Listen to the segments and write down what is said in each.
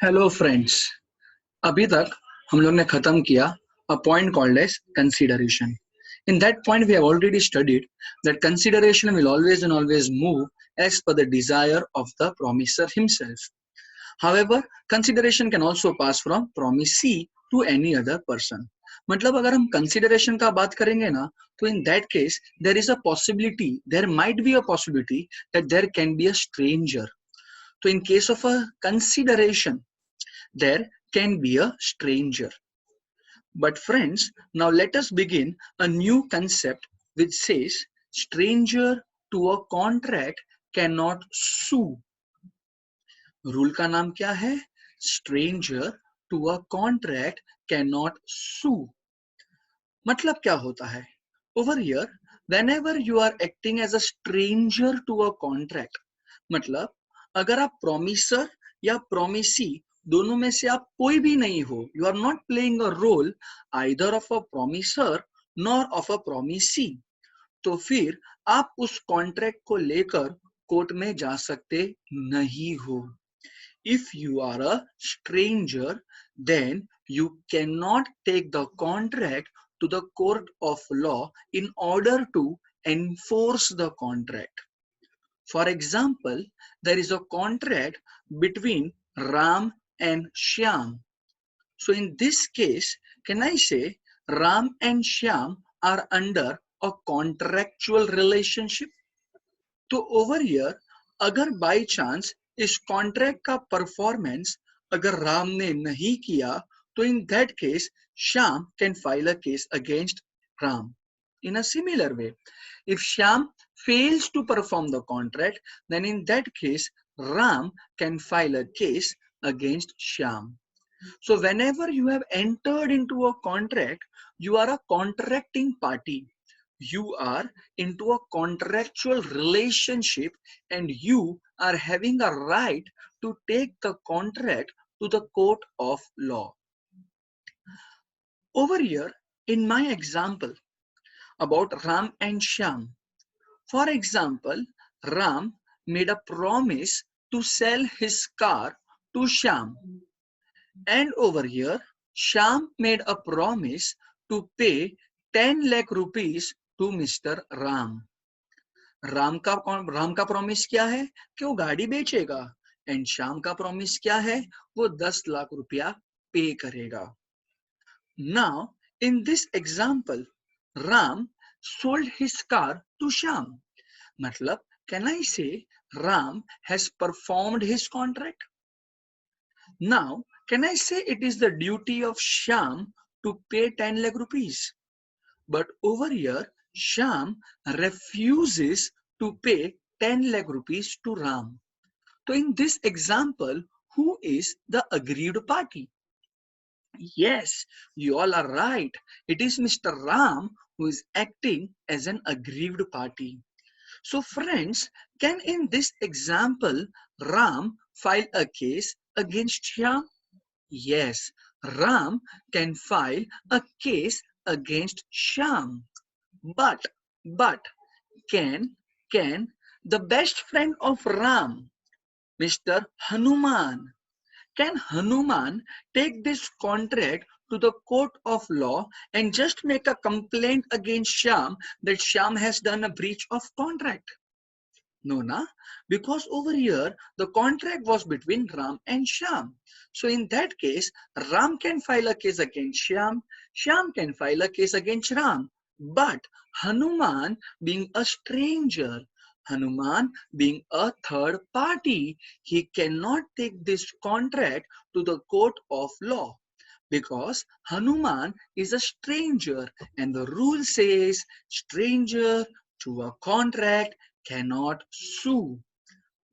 Hello friends. अभी तक हम लोग ने खत्म किया a point called as consideration. In that point, we have already studied that consideration will always and always move as per the desire of the promiser himself. However, consideration can also pass from promisee to any other person. मतलब अगर हम consideration का बात करेंगे ना, तो in that case there is a possibility, there might be a possibility that there can be a stranger. So in case of a consideration, there can be a stranger. But friends, now let us begin a new concept which says stranger to a contract cannot sue. Rule का नाम क्या है? Stranger to a contract cannot sue. मतलब क्या होता है? Over here, whenever you are acting as a stranger to a contract, मतलब अगर आप promiser या promisee दोनों में से आप कोई भी नहीं हो, you are not playing a role either of a promiser nor of a promisee, तो फिर आप उस कॉन्ट्रैक्ट को लेकर कोर्ट में जा सकते नहीं हो. If you are a stranger, then you cannot take the contract to the court of law in order to enforce the contract. For example, there is a contract between Ram and Shyam. So in this case, can I say Ram and Shyam are under a contractual relationship? तो over here अगर by chance इस contract का performance अगर राम ने नहीं किया, तो in that case Shyam can file a case against Ram. In a similar way, if Shyam fails to perform the contract, then in that case Ram can file a case against Shyam. So whenever you have entered into a contract, you are a contracting party. You are into a contractual relationship and you are having a right to take the contract to the court of law. Over here, in my example about Ram and Shyam, for example, Ram made a promise to sell his car to Shyam, and over here, Shyam made a promise to pay 10 lakh rupees to Mr. Ram. Ram का promise क्या है कि वो गाड़ी बेचेगा, and Shyam का promise क्या है? वो 10 लाख रुपया पे करेगा. Now in this example Ram sold his car to Shyam. मतलब can I say Ram has performed his contract? Now can I say it is the duty of Shyam to pay 10 lakh rupees? But over here, Shyam refuses to pay 10 lakh rupees to Ram. So in this example, who is the aggrieved party? Yes, you all are right. It is Mr. Ram who is acting as an aggrieved party. So friends, can in this example, Ram file a case against Shyam? Yes, Ram can file a case against Shyam. But can the best friend of Ram, Mr. Hanuman, can Hanuman take this contract to the court of law and just make a complaint against Shyam that Shyam has done a breach of contract? No, na? Because over here the contract was between Ram and Shyam. So in that case, Ram can file a case against Shyam, Shyam can file a case against Ram. But Hanuman being a stranger, Hanuman being a third party, he cannot take this contract to the court of law because Hanuman is a stranger and the rule says stranger to a contract cannot sue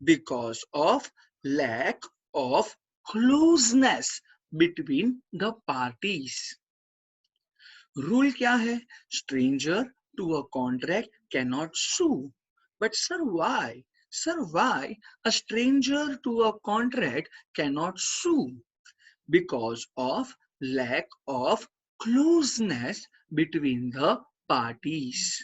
because of lack of closeness between the parties. Rule क्या है? Stranger to a contract cannot sue. But sir, why? Sir, why a stranger to a contract cannot sue? Because of lack of closeness between the parties.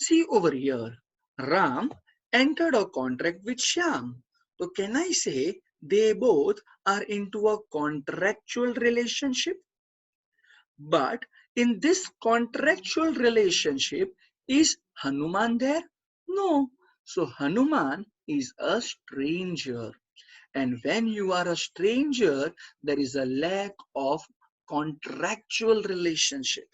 See over here, Ram entered a contract with Shyam. So can I say They both are into a contractual relationship. But in this contractual relationship, is Hanuman there? No. So Hanuman is a stranger. And when you are a stranger, there is a lack of contractual relationship.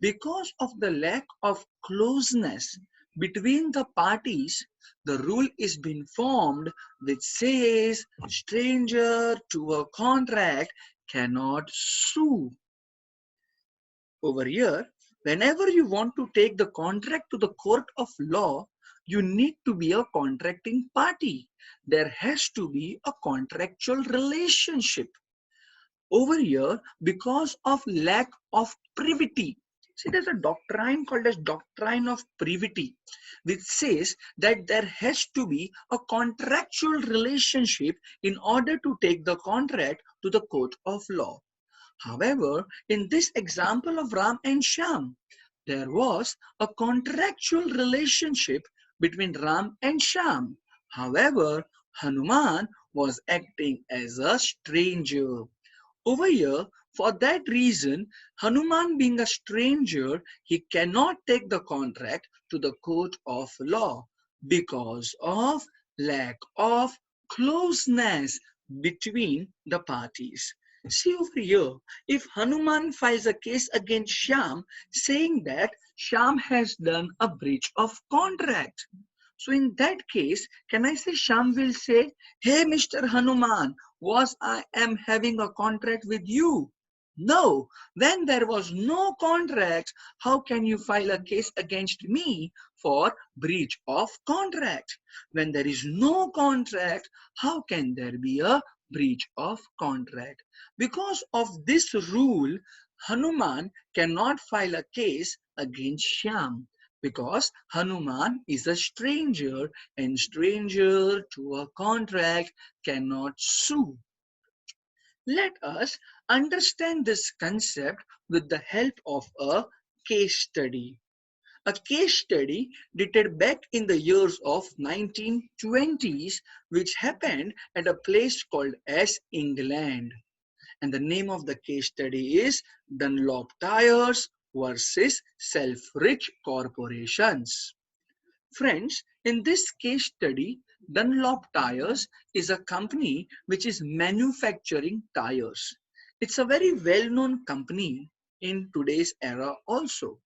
Because of the lack of closeness between the parties, the rule is being formed which says stranger to a contract cannot sue. Over here, whenever you want to take the contract to the court of law, you need to be a contracting party. There has to be a contractual relationship. Over here, because of lack of privity, see, there's a doctrine called as doctrine of privity, which says that there has to be a contractual relationship in order to take the contract to the court of law. However, in this example of Ram and Shyam, there was a contractual relationship between Ram and Shyam. However, Hanuman was acting as a stranger. Over here, for that reason, Hanuman being a stranger, he cannot take the contract to the court of law because of lack of closeness between the parties. See over here, if Hanuman files a case against Shyam saying that Shyam has done a breach of contract, so in that case, can I say Shyam will say, hey Mr. Hanuman, was I am having a contract with you? No, when there was no contract, how can you file a case against me for breach of contract? When there is no contract, how can there be a breach of contract? Because of this rule, Hanuman cannot file a case against Shyam because Hanuman is a stranger and stranger to a contract cannot sue. Let us understand this concept with the help of a case study. A case study dated back in the years of 1920s which happened at a place called as England. And the name of the case study is Dunlop Tires versus Selfridge Corporations. Friends, in this case study, Dunlop Tires is a company which is manufacturing tires. It's a very well-known company in today's era also.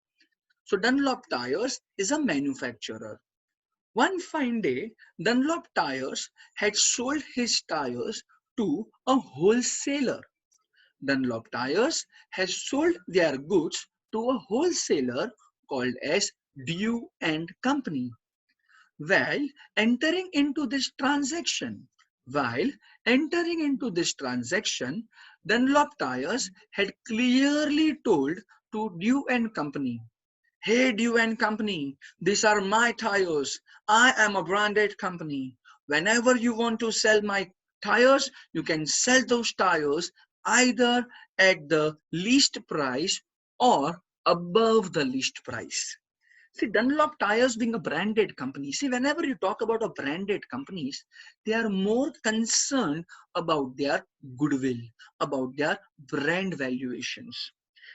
So Dunlop Tires is a manufacturer. One fine day, Dunlop Tires had sold his tires to a wholesaler. Dunlop Tires has sold their goods to a wholesaler called as Dew and Company. While entering into this transaction, while entering into this transaction, Dunlop Tires had clearly told to Dew and Company, hey Dew and Company, these are my tires. I am a branded company. Whenever you want to sell my tires, you can sell those tires either at the least price or above the least price. See, Dunlop Tires being a branded company, see, whenever you talk about a branded companies, they are more concerned about their goodwill, about their brand valuations.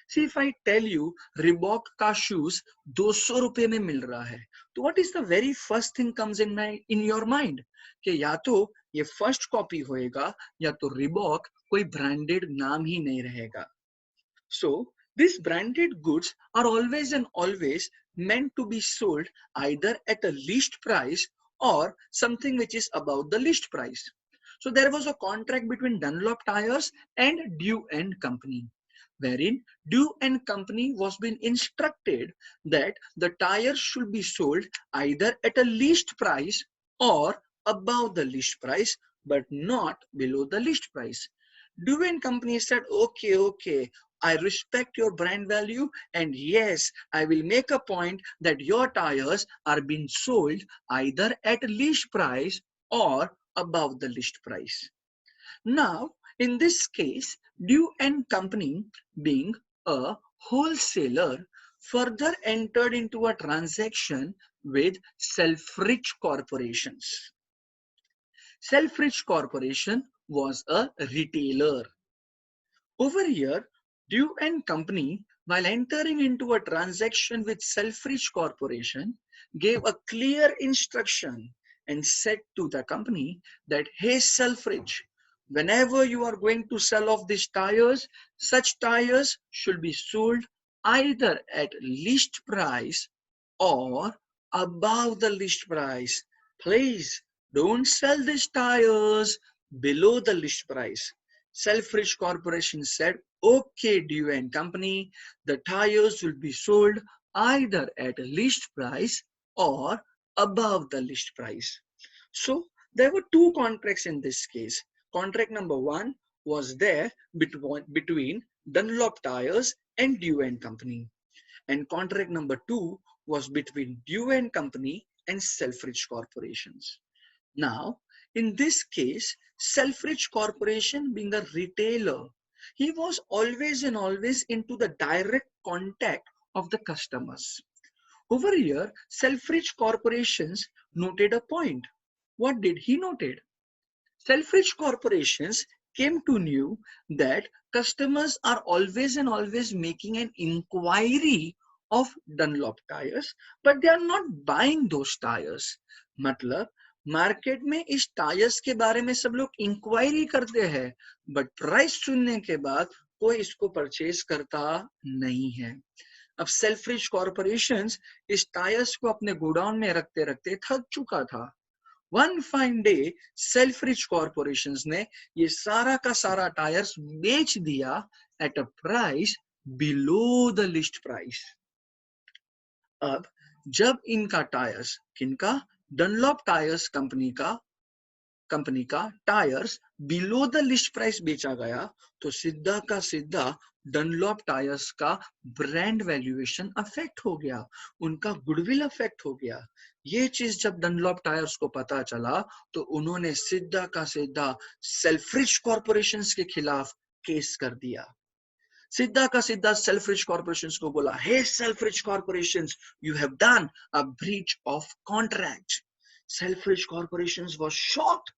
See, if I tell you Reebok का shoes 200 रुपए में मिल रहा है, तो what is the very first thing comes in your mind? कि या तो ये first copy होएगा या तो Reebok कोई branded नाम ही नहीं रहेगा. So these branded goods are always and always meant to be sold either at a least price or something which is above the least price. So there was a contract between Dunlop Tires and Dew and Company, wherein Dew and Company was being instructed that the tires should be sold either at a least price or above the least price, but not below the least price. Dew and Company said, okay, I respect your brand value, and yes, I will make a point that your tires are being sold either at least price or above the list price. Now, in this case, Dew and Company, being a wholesaler, further entered into a transaction with Selfridge Corporations. Selfridge Corporation was a retailer. Over here, Dew and Company, while entering into a transaction with Selfridge Corporation, gave a clear instruction and said to the company that, hey Selfridge, whenever you are going to sell off these tires, such tires should be sold either at list price or above the list price. Please don't sell these tires below the list price. Selfridge Corporation said, okay, Dew and Company, the tires will be sold either at list price or above the list price. So there were two contracts in this case. Contract number one was there between Dunlop Tires and Dew and Company. And contract number two was between Dew and Company and Selfridge Corporations. Now, in this case, Selfridge Corporation being a retailer, he was always and always into the direct contact of the customers. Over here, Selfridge Corporations noted a point. What did he noted? Selfridge Corporations came to know that customers are always and always making an inquiry of Dunlop tires, but they are not buying those tires. मतलब market में इस tyres के बारे में सब लोग inquiry करते हैं, बट प्राइस सुनने के बाद कोई इसको परचेज करता नहीं है. अब सेल्फ्रिज कॉर्पोरेशंस इस टायर्स को अपने गोडाउन में रखते रखते थक चुका था. One fine day Selfridge corporations ने ये सारा का सारा टायर्स बेच दिया at a price below the list price. अब जब इनका टायर्स, किनका, डनलॉप टायर्स कंपनी का tyres below the list price बेचा गया, तो सीधा का सीधा डनलॉप टायर्स का ब्रांड वैल्यूएशन अफेक्ट हो गया, उनका गुडविल अफेक्ट हो गया. ये चीज जब डनलॉप टायर्स को पता चला तो उन्होंने सीधा का सीधा सेल्फ्रिज कॉर्पोरेशंस के खिलाफ केस कर दिया. सीधा का सीधा सेल्फ्रिज कॉर्पोरेशंस को बोला, hey Selfridge corporations, you have done a breach of contract. Selfridge corporations was shocked.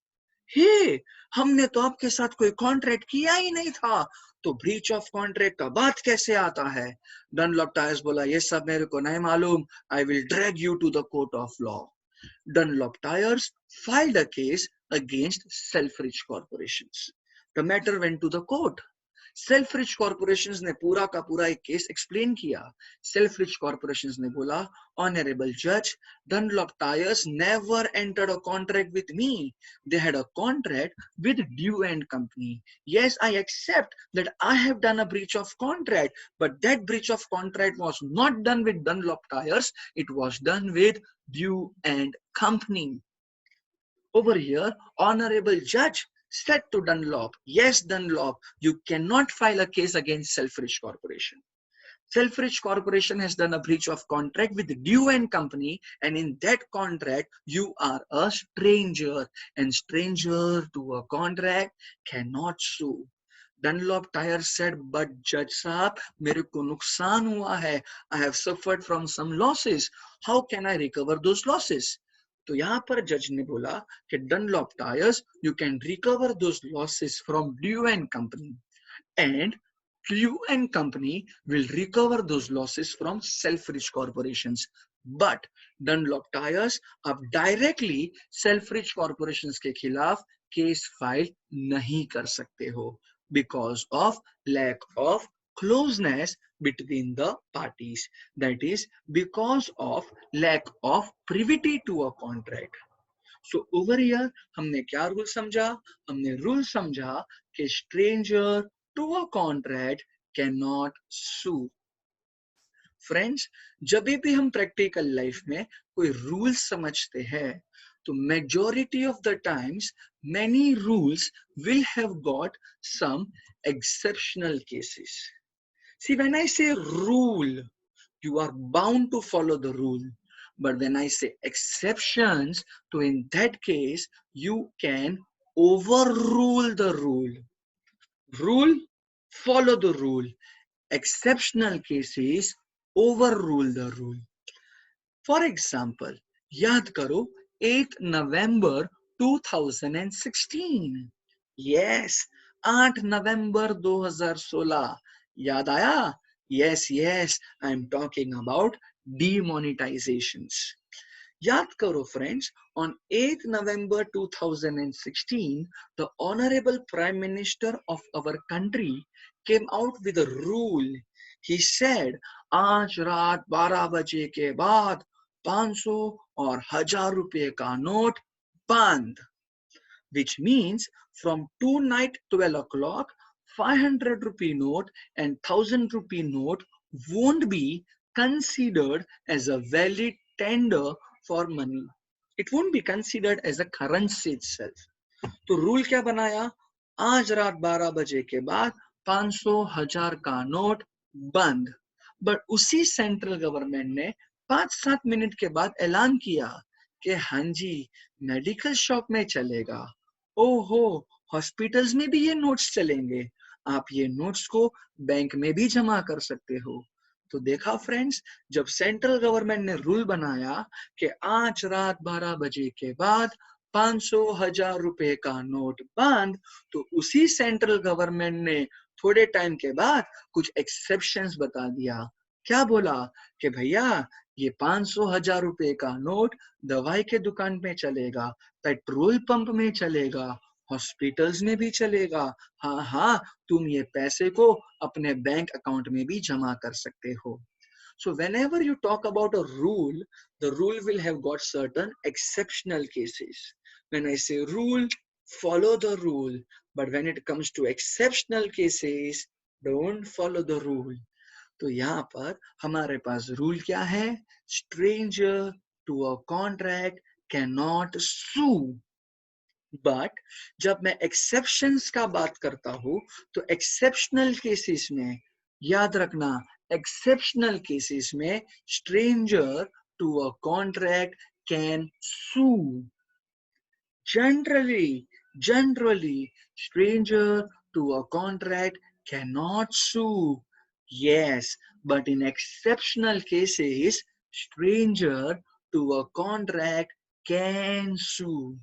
Hey, हमने तो आपके साथ कोई कॉन्ट्रैक्ट किया ही नहीं था, तो ब्रीच ऑफ कॉन्ट्रैक्ट का बात कैसे आता है? डनलॉप टायर्स बोला, ये सब मेरे को नहीं मालूम, I will drag you to the court of law. Dunlop Tires filed a case against Selfridge Corporations. The matter went to the court. Selfridge Corporations ने पूरा का पूरा एक केस एक्सप्लेन किया. Selfridge Corporations ने बोला, Honorable Judge, Dunlop Tires never entered a contract with me. They had a contract with Dew and Company. Yes, I accept that I have done a breach of contract, but that breach of contract was not done with Dunlop Tires. It was done with Dew and Company. Over here, Honorable Judge said to Dunlop, yes, Dunlop, you cannot file a case against Selfridge Corporation. Selfridge Corporation has done a breach of contract with Dew and Company, and in that contract, you are a stranger, and stranger to a contract cannot sue. Dunlop Tires said, but Judge Saab, मेरे को नुकसान हुआ है. I have suffered from some losses. How can I recover those losses? तो यहाँ पर जज ने बोला कि Dunlop Tires, you can recover those losses from Dew and Company, and Dew and Company will recover those losses from Selfridge Corporations. But Dunlop Tires आप directly Selfridge Corporations के खिलाफ केस फाइल नहीं कर सकते हो, because of lack of closeness between the parties. That is because of lack of privity to a contract. So over here हमने क्या rule समझा? हमने रूल समझा कि stranger to a contract cannot sue. Friends, जब भी हम प्रैक्टिकल लाइफ में कोई रूल समझते हैं तो majority of the times many rules will have got some exceptional cases. See, when I say rule, you are bound to follow the rule. But when I say exceptions, so in that case, you can overrule the rule. Rule, follow the rule. Exceptional cases, overrule the rule. For example, याद करो 8 November 2016. Yes, 8 नवंबर 2016, याद आया? Yes yes, I am talking about demonetisations. याद करो friends, on 8th November 2016, the Honorable Prime Minister of our country came out with a rule. He said, आज रात 12 बजे के बाद 500 और 1000 रुपए का नोट बंद, which means from tonight 12 o'clock, 500 rupee note and 1000 rupee note won't be considered as a valid tender for money. It won't be considered as a currency itself. तो रूल क्या बनाया? आज रात 12 बजे के बाद 500 1000 का नोट बंद। बट उसी सेंट्रल गवर्नमेंट ने 5-7 मिनट के बाद ऐलान किया कि हाँ जी, मेडिकल शॉप में चलेगा, ओहो, हॉस्पिटल्स में भी ये नोट्स चलेंगे, आप ये नोट्स को बैंक में भी जमा कर सकते हो। तो देखा फ्रेंड्स, जब सेंट्रल गवर्नमेंट ने रूल बनाया कि आज रात 12 बजे के बाद 500 1000 रुपए का नोट बंद, तो उसी सेंट्रल गवर्नमेंट ने थोड़े टाइम के बाद कुछ एक्सेप्शंस बता दिया। क्या बोला कि भैया, ये 500 1000 रुपए का नोट दवाई के दुकान में चलेगा, पेट्रोल पंप में चलेगा, हॉस्पिटल्स में भी चलेगा, हाँ हाँ, तुम ये पैसे को अपने बैंक अकाउंट में भी जमा कर सकते हो। So whenever you talk about a rule, the rule will have got certain exceptional cases. When I say rule, follow the rule. But when it comes to exceptional cases, don't follow the rule. तो यहाँ पर हमारे पास rule क्या है? Stranger to a contract cannot sue. But जब मैं exceptions का बात करता हूं, तो एक्सेप्शनल केसेस में याद रखना, एक्सेप्शनल केसेस में stranger to a contract can sue. Generally stranger to a contract can not sue. Yes, but in exceptional cases stranger to a contract can sue.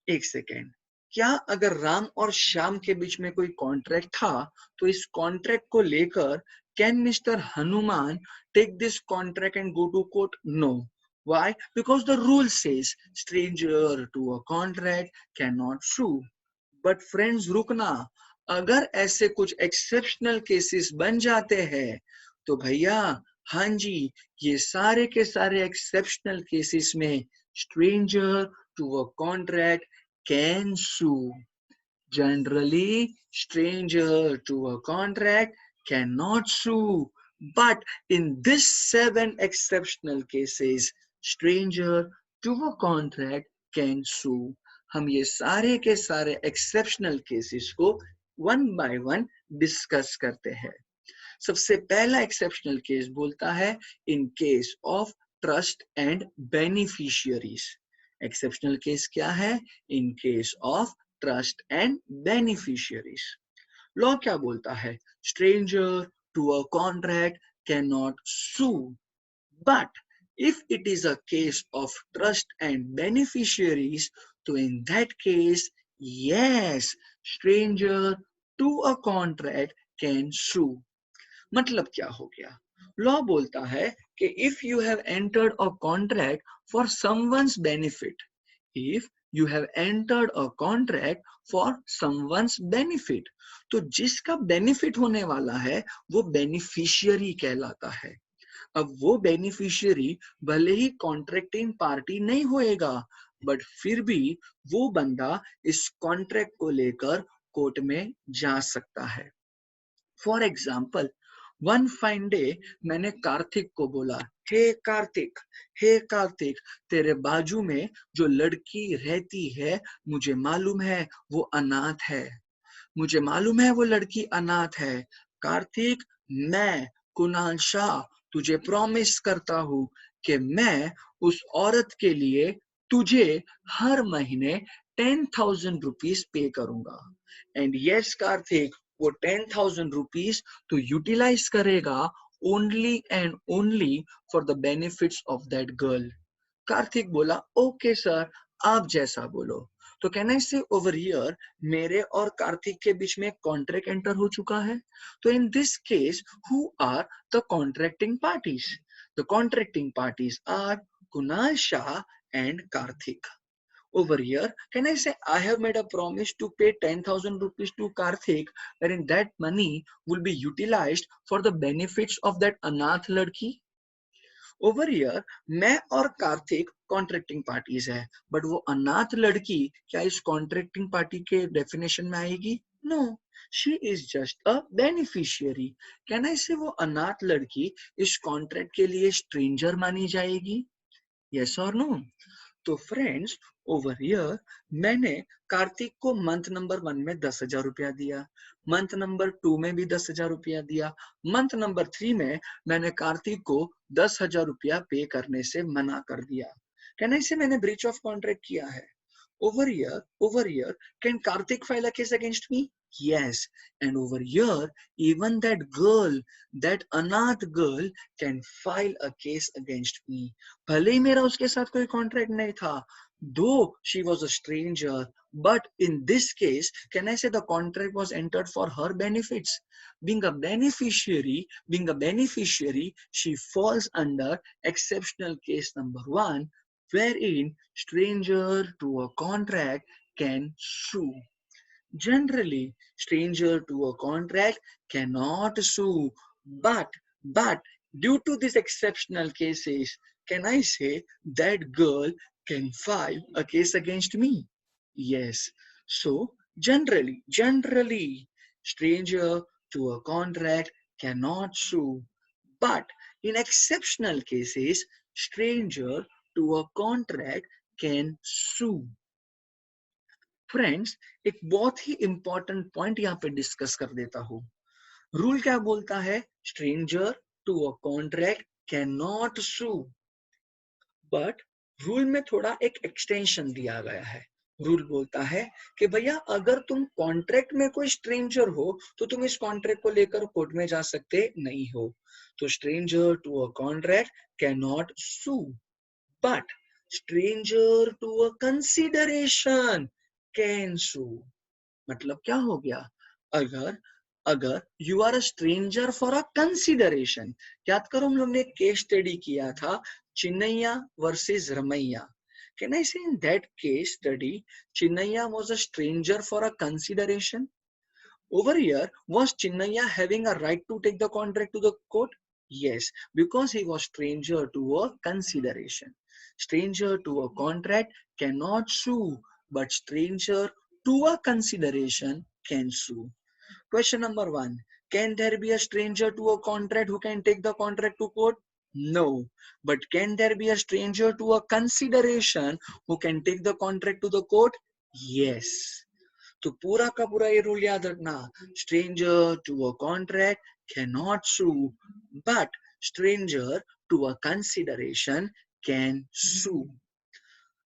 एक सेकेंड, क्या अगर राम और श्याम के बीच में कोई कॉन्ट्रैक्ट था, तो इस कॉन्ट्रैक्ट को लेकर can mister Hanuman take this contract and go to court? No. Why? Because the rule says stranger to a contract cannot sue. But friends, रुकना, अगर ऐसे कुछ एक्सेप्शनल केसेस बन जाते हैं, तो भैया हाँ जी, ये सारे के सारे एक्सेप्शनल केसेस में stranger to a contract can sue. Generally, stranger to a contract cannot sue. But in this 7 exceptional cases, stranger to a contract can sue. हम ये सारे के सारे exceptional cases को one by one discuss करते हैं। सबसे पहला exceptional case बोलता है in case of trust and beneficiaries. Exceptional case क्या है? In case of trust and beneficiaries. Law क्या बोलता है? Stranger to a contract can not sue, but if it is a case of trust and beneficiaries, तो in that case yes, stranger to a contract can sue. मतलब क्या हो गया? Law बोलता है कि if you have entered a contract for someone's benefit, if you have entered a contract for someone's benefit, तो जिसका बेनिफिट होने वाला है वो बेनिफिशियरी कहलाता है। अब वो बेनिफिशियरी भले ही कॉन्ट्रैक्टिंग पार्टी नहीं होएगा, बट फिर भी वो बंदा इस कॉन्ट्रैक्ट को लेकर कोर्ट में जा सकता है। For example, one fine day मैंने कार्तिक को बोला, हे कार्तिक, हे कार्तिक, तेरे बाजू में जो लड़की रहती है, मुझे मालूम है वो अनाथ है, मुझे मालूम है वो लड़की अनाथ है। कार्तिक, मैं कुणाल शाह तुझे प्रॉमिस करता हूँ कि मैं उस औरत के लिए तुझे हर महीने 10,000 रुपीज पे करूंगा। एंड यस कार्तिक, वो 10,000 रुपीज तो यूटिलाइज करेगा only and only for the benefits of that girl. Kartik बोला, ओके सर, आप जैसा बोलो। तो कैन आई से ओवर हियर मेरे और कार्तिक के बीच में एक कॉन्ट्रैक्ट एंटर हो चुका है. तो in this case who are the contracting parties? The contracting parties are Kunal Shah and Karthik. Over here, can I say I have made a promise to pay 10,000 rupees to Karthik, wherein that money will be utilized for the benefits of that Anath ladki? Over here मैं और Kartik contracting parties है, but वो अनाथ लड़की क्या इस contracting party के definition में आएगी? No, she is just a beneficiary. Can I say वो अनाथ लड़की इस कॉन्ट्रैक्ट के लिए स्ट्रेंजर मानी जाएगी? यस और नो? तो फ्रेंड्स ओवर हियर मैंने कार्तिक को मंथ नंबर 1 में 10,000 रुपया दिया, मंथ नंबर 2 में भी 10,000 रुपया दिया, मंथ नंबर 3 में मैंने कार्तिक को 10,000 रुपया पे करने से मना कर दिया. कहना इसे मैंने ब्रीच ऑफ कॉन्ट्रैक्ट किया है. over here, can Karthik file a case against me? Yes. And over here, even that girl, that Anath girl can file a case against me. भले ही मेरा उसके साथ कोई कॉन्ट्रैक्ट नहीं था, though she was a stranger, but in this case, can I say the contract was entered for her benefits? Being a beneficiary, she falls under exceptional case number 1, wherein stranger to a contract can sue. Generally, stranger to a contract cannot sue, but due to these exceptional cases, can I say that girl can file a case against me? Yes. So generally, stranger to a contract cannot sue, but in exceptional cases, stranger to a contract can sue. Friends एक बहुत ही important point यहाँ पे discuss कर देता हूँ. Rule क्या बोलता है? Stranger to a contract can not sue, but rule में थोड़ा एक एक्सटेंशन दिया गया है. रूल बोलता है कि भैया अगर तुम कॉन्ट्रैक्ट में कोई स्ट्रेंजर हो तो तुम इस कॉन्ट्रैक्ट को लेकर कोर्ट में जा सकते नहीं हो. तो stranger to a contract can not sue, but stranger to a consideration can sue. मतलब क्या हो गया? अगर अगर you are a stranger for a consideration, याद करो हम लोग ने एक केस स्टडी किया था Chinnaiya versus Ramaiah. Can I say in that case study Chinnaiya was a stranger for a consideration? Over here, was Chinnaya having a right to take the contract to the court? Yes, because he was stranger to a consideration. Stranger to a contract cannot sue, but stranger to a consideration can sue. Question number 1. Can there be a stranger to a contract who can take the contract to court? No. But can there be a stranger to a consideration who can take the contract to the court? Yes. तो पूरा का पूरा ये rule याद रखना. Stranger to a contract can not sue, but stranger to a consideration can sue.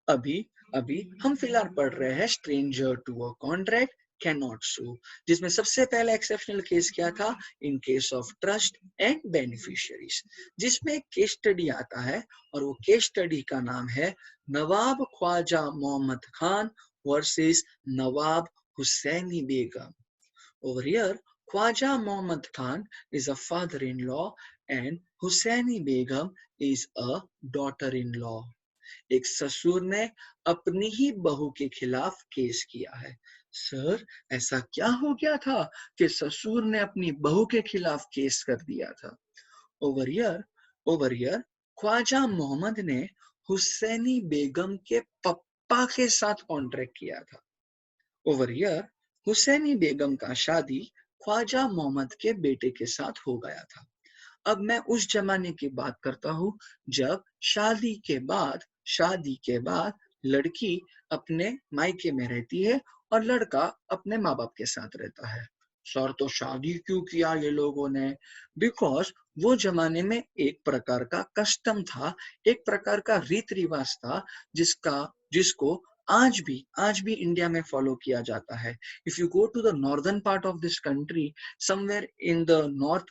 अभी अभी हम फिलहाल पढ़ रहे हैं stranger to a contract can not sue, जिसमें सबसे पहला एक्सेप्शनल केस क्या था? In case of trust and beneficiaries, जिसमें एक केस स्टडी आता है और वो केस स्टडी का नाम है Nawab Khwaja Mohammad Khan versus Nawab Husaini Begum. Over here, Khwaja Muhammad Khan is a father-in-law and Hussaini Begum is a daughter-in-law. एक ससुर ने अपनी ही बहू के खिलाफ केस किया है. सर ऐसा क्या हो गया था कि ससुर ने अपनी बहू के खिलाफ केस कर दिया था? ओवर हियर ख्वाजा मोहम्मद ने हुसैनी बेगम के पप्पा के साथ कॉन्ट्रैक्ट किया था. ओवर हियर हुसैनी बेगम का शादी ख्वाजा मोहम्मद के बेटे के साथ हो गया था. अब मैं उस जमाने की बात करता हूँ जब शादी के बाद लड़की अपने मायके में रहती है और लड़का अपने माँ बाप के साथ रहता है. सर तो शादी क्यों किया ये लोगों ने? बिकॉज वो जमाने में एक प्रकार का कस्टम था, एक प्रकार का रीत रिवाज था जिसको आज भी इंडिया में फॉलो किया जाता है. If you go to the northern part of this country, somewhere in the north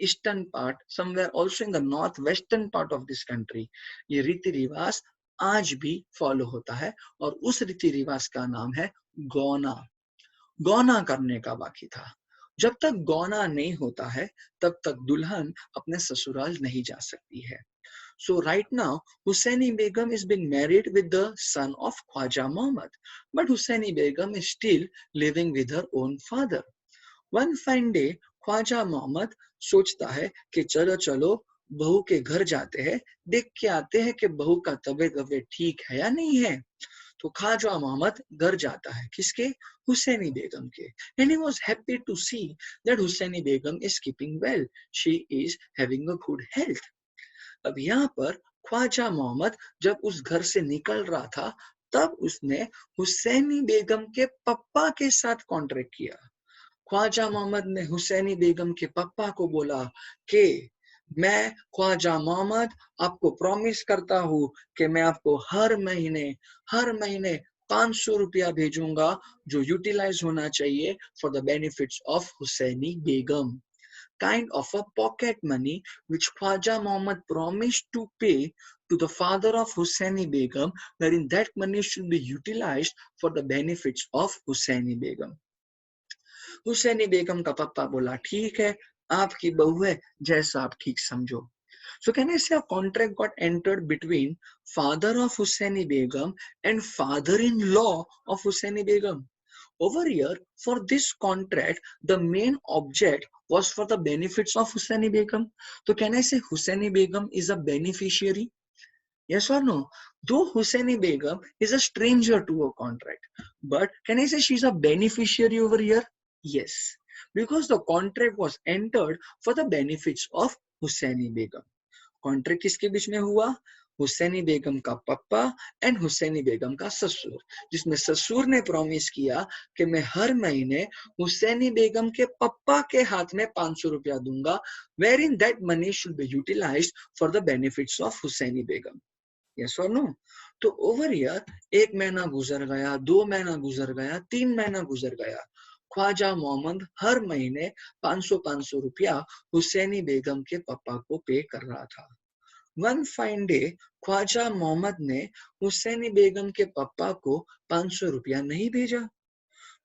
eastern part, somewhere also in the northwestern part of this country, ये रीति रिवाज आज भी फॉलो होता है और उस रीति रिवाज का नाम है गौना। गौना करने का बाकी था। जब तक गौना नहीं होता है तब तक दुल्हन अपने ससुराल नहीं जा सकती है। So right now, Hussaini Begum is being married with the son of Khwaja Muhammad, but Hussaini Begum is still living with her own father. One fine day, Khwaja Mohammad सोचता है कि चलो चलो बहू के घर जाते हैं, देख के आते हैं कि बहू का तबीयत ठीक है या नहीं है। तो ख्वाजा मोहम्मद घर जाता है, किसके? हुसैनी बेगम के। And he was happy to see that Hussaini Begum is keeping well. She is having a good health. अब यहाँ पर ख्वाजा मोहम्मद जब उस घर से निकल रहा था तब उसने हुसैनी बेगम के पप्पा के साथ कॉन्ट्रैक्ट किया। ख्वाजा मोहम्मद ने हुसैनी बेगम के पप्पा को बोला कि मैं ख्वाजा मोहम्मद आपको प्रॉमिस करता हूँ कि मैं आपको हर महीने 500 रुपया भेजूंगा जो यूटिलाइज होना चाहिए for the benefits of Husaini Begum. Kind of a pocket money which Khwaja Muhammad promised to pay to the father of Hussaini Begum, wherein that money should be utilized for the benefits of Hussaini Begum. Hussaini Begum का पप्पा बोला ठीक है, आपकी बहू है, जैसा आप ठीक समझो। So can I say a contract got entered between father of Hussaini Begum and father-in-law of Hussaini Begum? Over here, for this contract, the main object was for the benefits of Hussaini Begum. So can I say Hussaini Begum is a beneficiary? Yes or no? Though Hussaini Begum is a stranger to a contract, but can I say she's a beneficiary over here? Yes, because the contract was entered for the benefits of Hussaini Begum. Contract किसके बीच में हुआ? हुसैनी बेगम का पप्पा and Husaini बेगम का ससुर, जिसमें ससुर ने प्रॉमिस किया कि मैं हर महीने हुसैनी बेगम के पप्पा के हाथ में 500 रुपया दूंगा, wherein that money should be utilised for the benefits of Husaini Begum. Yes और नो? तो ओवर हियर 1 महीना गुजर गया, 2 महीना गुजर गया, 3 महीना गुजर गया। ख्वाजा मोहम्मद हर महीने 500 रुपया हुसैनी बेगम के पापा को पे कर रहा था। One fine day Khwaja Mohammad ने हुसैनी बेगम के पापा को 500 रुपया नहीं भेजा।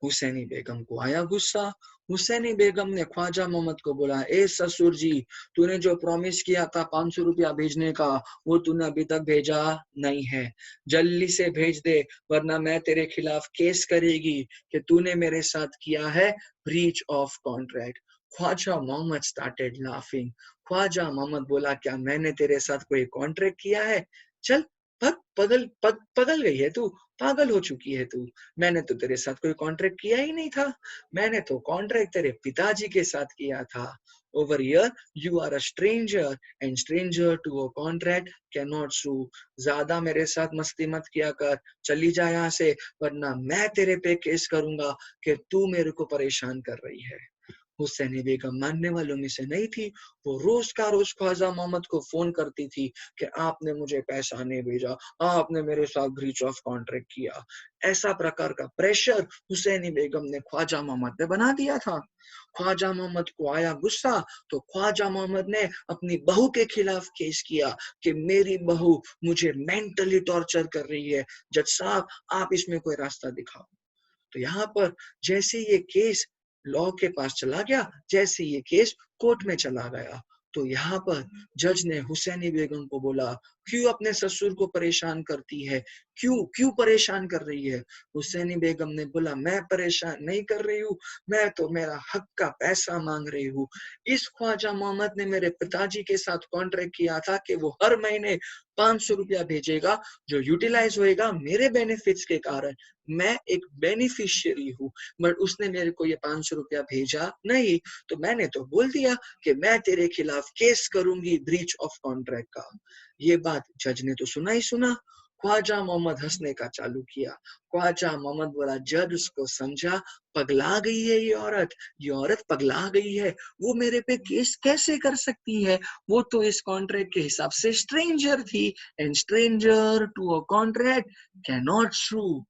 हुसैनी बेगम को आया गुस्सा। हुसैनी बेगम ने ख्वाजा मोहम्मद को बोला, ए ससुर जी, तूने जो प्रॉमिस किया था 500 रुपया भेजने का, वो तूने अभी तक भेजा नहीं है, जल्दी से भेज दे वरना मैं तेरे खिलाफ केस करेगी कि तूने मेरे साथ किया है breach of contract. Khwaja Mohammad started laughing. Khwaja Mohammad बोला, क्या मैंने तेरे साथ कोई कॉन्ट्रैक्ट किया है? चल पगल गई है तू, पागल हो चुकी है तू। मैंने तो तेरे साथ कोई कॉन्ट्रैक्ट किया ही नहीं था, मैंने तो कॉन्ट्रैक्ट तेरे पिताजी के साथ किया था। Over here you are a stranger and stranger to a contract can not sue. ज्यादा मेरे साथ मस्ती मत किया कर, चली जा यहाँ से वरना मैं तेरे पे केस करूंगा कि तू मेरे को परेशान कर रही है। हुसैनी बेगम मानने वालों में से नहीं थी। वो रोज का रोज ख्वाजा मोहम्मद को फोन करती थी कि आपने मुझे पैसा नहीं भेजा, आपने मेरे साथ ब्रीच ऑफ कॉन्ट्रैक्ट किया। ऐसा प्रकार का प्रेशर हुसैनी बेगम ने ख्वाजा मोहम्मद पे बना दिया था। ख्वाजा मोहम्मद को आया गुस्सा तो ख्वाजा मोहम्मद ने अपनी बहू के खिलाफ केस किया कि मेरी बहू मुझे मेंटली टॉर्चर कर रही है, जज साहब आप इसमें कोई रास्ता दिखाओ। तो यहाँ पर जैसे ये केस लॉ के पास चला गया, जैसे ये केस कोर्ट में चला गया, तो यहाँ पर जज ने हुसैनी बेगम को बोला, क्यों अपने ससुर को परेशान करती है, क्यों परेशान कर रही है? हुसैनी बेगम ने बोला, मैं परेशान नहीं कर रही हूँ, मैं तो मेरा हक का पैसा मांग रही हूँ। इस ख्वाजा मोहम्मद ने मेरे पिताजी के साथ कॉन्ट्रैक्ट किया था कि वो हर महीने 500 रुपया भेजेगा जो यूटिलाइज होएगा मेरे बेनिफिट्स के कारण। मैं एक बेनिफिशियरी हूँ, बट उसने मेरे को ये 500 रुपया भेजा नहीं, तो मैंने तो बोल दिया कि मैं तेरे खिलाफ केस करूंगी ब्रीच ऑफ कॉन्ट्रैक्ट का। ये बात जज ने तो सुना ही सुना। ख्वाजा मोहम्मद हंसने का चालू किया। ख्वाजा मोहम्मद बोला, जज उसको समझा, पगला गई है ये औरत पगला गई है, वो मेरे पे केस कैसे कर सकती है, वो तो इस कॉन्ट्रैक्ट के हिसाब से स्ट्रेंजर थी and stranger to a contract can not true.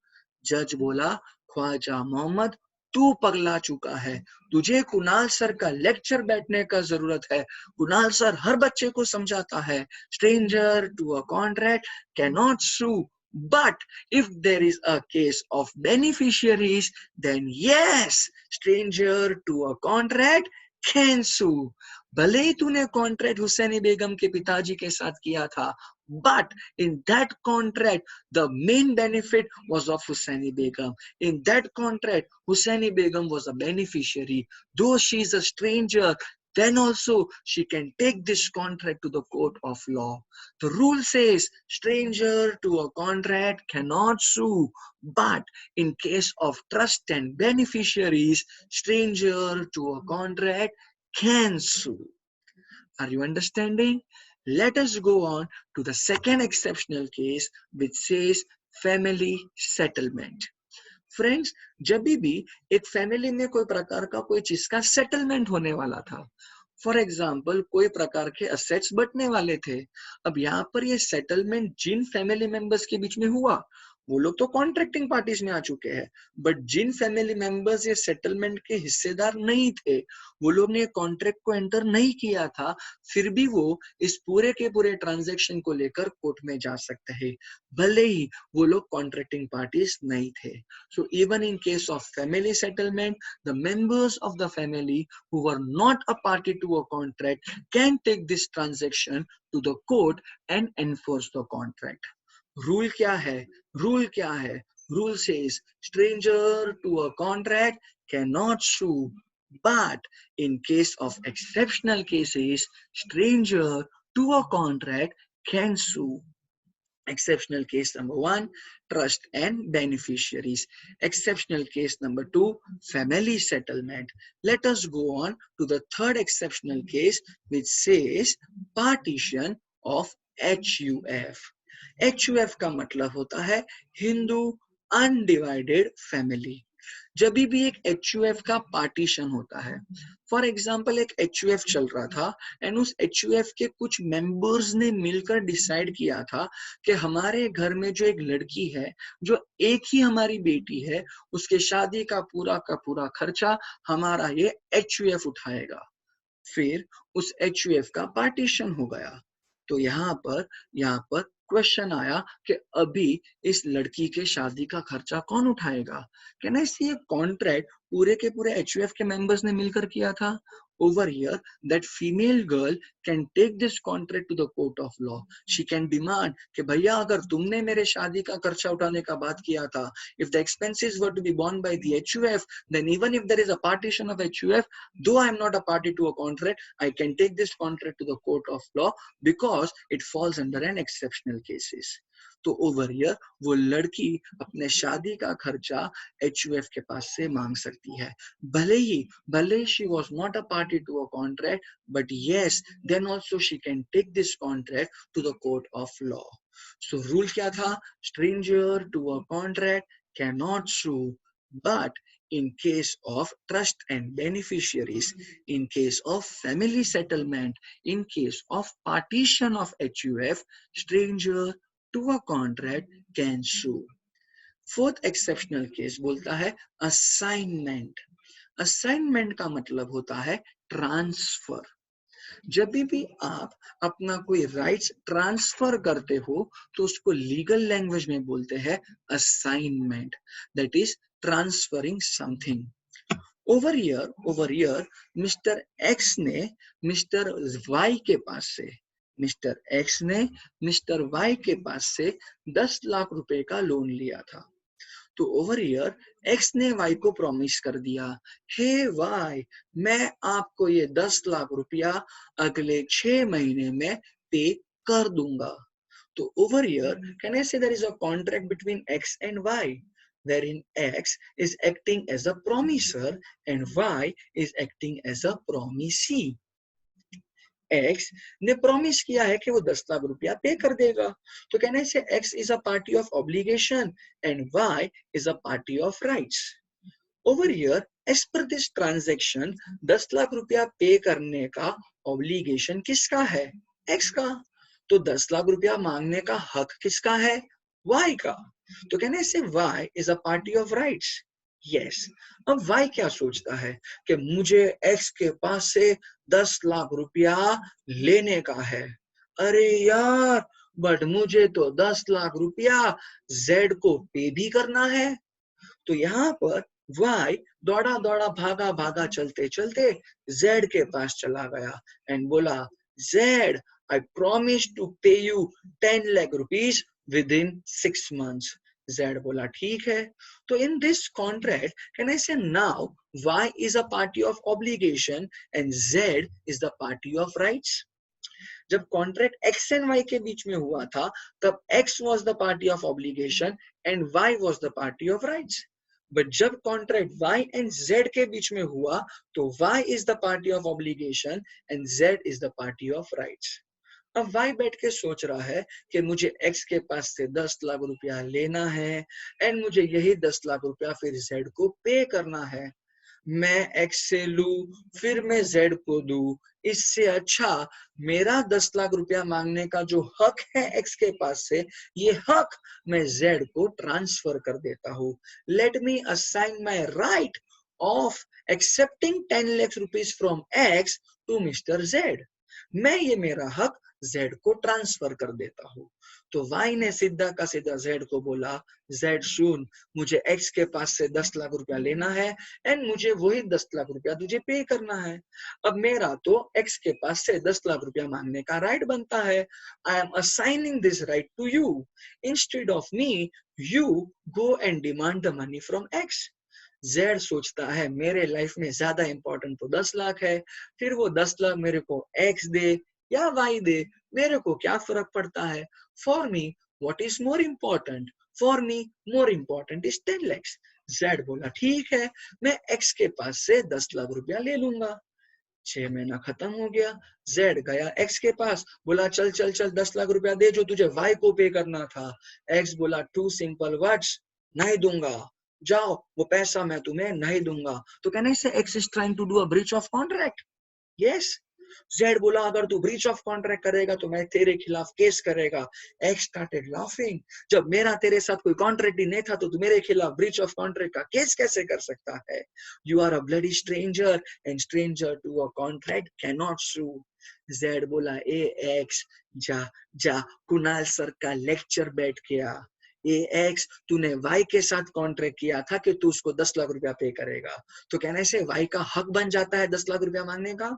जज बोला, ख्वाजा मोहम्मद तू पगला चुका है, तुझे कुणाल सर का लेक्चर बैठने का जरूरत है, कुणाल सर हर बच्चे को समझाता है, stranger to a contract can not sue, but if there is a case of beneficiaries, then yes, stranger to a contract can sue. भले ही तूने कॉन्ट्रैक्ट हुसैनी बेगम के पिताजी के साथ किया था, but in that contract the main benefit was of Hussaini Begum. In that contract Hussaini Begum was a beneficiary, though she is a stranger, then also she can take this contract to the court of law. The rule says stranger to a contract cannot sue, but in case of trust and beneficiaries, stranger to a contract can sue. Are you understanding? Let us go on to the second exceptional case, which says family settlement. Friends, जब भी एक family में कोई प्रकार का कोई चीज का सेटलमेंट होने वाला था, फॉर एग्जाम्पल कोई प्रकार के असेट्स बंटने वाले थे, अब यहाँ पर ये सेटलमेंट जिन फैमिली मेंबर्स के बीच में हुआ वो लोग तो कॉन्ट्रैक्टिंग पार्टीज में आ चुके हैं, बट जिन फैमिली मेंबर्स ये सेटलमेंट के हिस्सेदार नहीं थे, वो लोग ने कॉन्ट्रैक्ट को एंटर नहीं किया था, फिर भी वो इस पूरे के पूरे ट्रांजैक्शन को लेकर कोर्ट में जा सकते हैं, भले ही वो लोग कॉन्ट्रैक्टिंग पार्टीज नहीं थे. So even in case of family settlement, the members of the family who were not a party to a contract can take this transaction to the court and enforce the contract. Rule क्या है? Rule क्या है? Rule says stranger to a contract cannot sue, but in case of exceptional cases, stranger to a contract can sue. Exceptional case number 1, trust and beneficiaries. Exceptional case number 2, family settlement. Let us go on to the third exceptional case, which says partition of HUF. HUF का मतलब होता है Hindu undivided family. जब भी एक HUF का partition होता है, फॉर एग्जाम्पल एक HUF चल रहा था एंड उस HUF के कुछ मेंबर्स ने मिलकर डिसाइड किया था कि हमारे घर में जो एक लड़की है, जो एक ही हमारी बेटी है, उसके शादी का पूरा खर्चा हमारा ये HUF उठाएगा. फिर उस HUF का पार्टीशन हो गया, तो यहाँ पर क्वेश्चन आया कि अभी इस लड़की के शादी का खर्चा कौन उठाएगा? कैन आई सी कॉन्ट्रैक्ट पूरे के पूरे HUF के मेंबर्स ने मिलकर किया था. Over here, that female girl can take this contract to the court of law. She can demand कि भैया अगर तुमने मेरे शादी का खर्चा उठाने का बात किया था, if the expenses were to be borne by the HUF, then even if there is a partition of HUF, though I am not a party to a contract, I can take this contract to the court of law because it falls under an exceptional cases. तो over here वो लड़की अपने शादी का खर्चा HUF के पास से मांग सकती है, भले ही she was not a party to a contract, but yes, then also she can take this contract to the court of law. So rule क्या था? Stranger to a contract cannot sue, but in case of trust and beneficiaries, in case of family settlement, in case of partition of HUF, stranger to a contract can sue. Fourth exceptional case बोलता है assignment. Assignment का मतलब होता है transfer. जब भी आप अपना कोई राइट्स ट्रांसफर करते हो तो उसको लीगल लैंग्वेज में बोलते हैं assignment. That is transferring something. Over here mister x ने मिस्टर वाई के पास से मिस्टर वाई के पास से 10 लाख रुपए का लोन लिया था. तो ओवर हियर एक्स ने वाई को प्रॉमिस कर दिया, हे वाई, मैं आपको ये 10 लाख रुपया अगले 6 महीने में पे कर दूंगा. तो over here can I say there is a contract between X and Y, wherein X is acting as a promiser and Y is acting as a promisee. X ने प्रॉमिस किया है कि वो 10 लाख रुपया पे कर देगा, तो कहने से X is a party of obligation and Y is a party of rights. Over here, as per this transaction, 10 lakh रुपया पे करने का obligation किसका है? X का. तो 10 लाख रुपया मांगने का हक किसका है? Y का. तो कहने से Y is a party of rights yes. अब वाई क्या सोचता है कि मुझे एक्स के पास से 10 लाख रुपया लेने का है। अरे यार, बट मुझे तो 10 लाख रुपया जेड को पे भी करना है। तो यहाँ पर वाई दौड़ा दौड़ा भागा भागा चलते चलते जेड के पास चला गया एंड बोला, Z, I promise to pay you 10 lakh rupees within 6 months। Z बोला ठीक है। तो in this contract can I say now Y is a party of obligation and Z is the party of rights. जब contract X and Y के बीच में हुआ था तब X was the party of obligation and Y was the party of rights. But जब contract Y and Z के बीच में हुआ तो Y is the party of obligation and Z is the party of rights. अब Y बैठ के सोच रहा है कि मुझे एक्स के पास से 10 लाख रुपया लेना है एंड मुझे यही 10 लाख रुपया फिर जेड को पे करना है। मैं एक्स से लू फिर मैं जेड को दू, इससे अच्छा मेरा 10 लाख रुपया मांगने का जो हक है एक्स के पास से, ये हक मैं जेड को ट्रांसफर कर देता हूँ। Let me assign my right of accepting 10 lakh rupees from X to mister Z. मैं ये मेरा हक जेड को ट्रांसफर कर देता हूँ। तो वाई ने सीधा का सीधा जेड को बोला, जेड सुन, मुझे एक्स के पास से 10 लाख रुपया लेना है एंड मुझे वही 10 लाख रुपया तुझे पे करना है। अब मेरा तो एक्स के पास से 10 लाख रुपया मांगने का राइट बनता है। I am assigning this right to you. Instead of me you go and demand the money from X. Z सोचता है मेरे लाइफ में ज्यादा इंपॉर्टेंट तो 10 लाख है, फिर वो 10 लाख मेरे को एक्स दे या वाई दे, मेरे को क्या फर्क पड़ता है। For me what is more important, for me more important is 10 lakhs। Z बोला ठीक है, मैं एक्स के पास से 10 लाख रुपया ले लूंगा। 6 महीना खत्म हो गया। जेड गया एक्स के पास, बोला चल चल चल 10 लाख रुपया दे जो तुझे वाई को पे करना था। एक्स बोला टू सिंपल वर्ड्स, नहीं दूंगा, जाओ वो पैसा मैं तुम्हें नहीं दूंगा। तो कहने से X is trying to do a breach of contract. Yes. Z बोला अगर तू ब्रीच ऑफ कॉन्ट्रैक्ट करेगा तो मैं तेरे खिलाफ केस करेगा। एक्स स्टार्टेड लाफिंग, जब मेरा तेरे साथ कोई कॉन्ट्रैक्ट ही नहीं था तो तू मेरे खिलाफ ब्रीच ऑफ कॉन्ट्रैक्ट का केस कैसे कर सकता है। You are a bloody stranger and stranger to a contract can not sue. Z बोला ए एक्स, जा जा कुणाल सर का लेक्चर बैठ गया। ए एक्स, तूने वाई के साथ कॉन्ट्रैक्ट किया था कि तू उसको 10 लाख रुपया पे करेगा, तो कहने से वाई का हक बन जाता है 10 लाख रुपया मांगने का।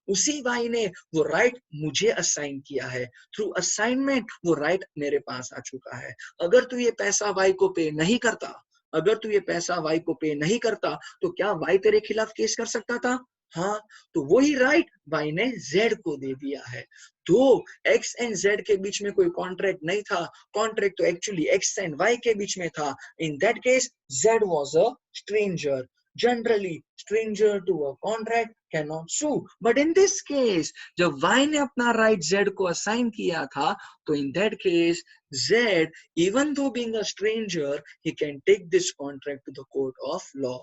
उसी वाई ने वो राइट मुझे असाइन किया है, थ्रू असाइनमेंट वो राइट मेरे पास आ चुका है। अगर तू ये पैसा वाई को पे नहीं करता, अगर तू ये पैसा वाई को पे नहीं करता तो क्या वाई तेरे खिलाफ केस कर सकता था। हाँ, तो वही राइट वाई ने जेड को दे दिया है। तो एक्स एंड जेड के बीच में कोई कॉन्ट्रैक्ट नहीं था, कॉन्ट्रैक्ट तो एक्चुअली एक्स एंड वाई के बीच में था। In that case Z was a stranger. Generally stranger to a contract can not sue, but in this case जब वाई ने अपना राइट जेड को असाइन किया था तो in that case Z, even though being a stranger, he can take this contract to the court of law.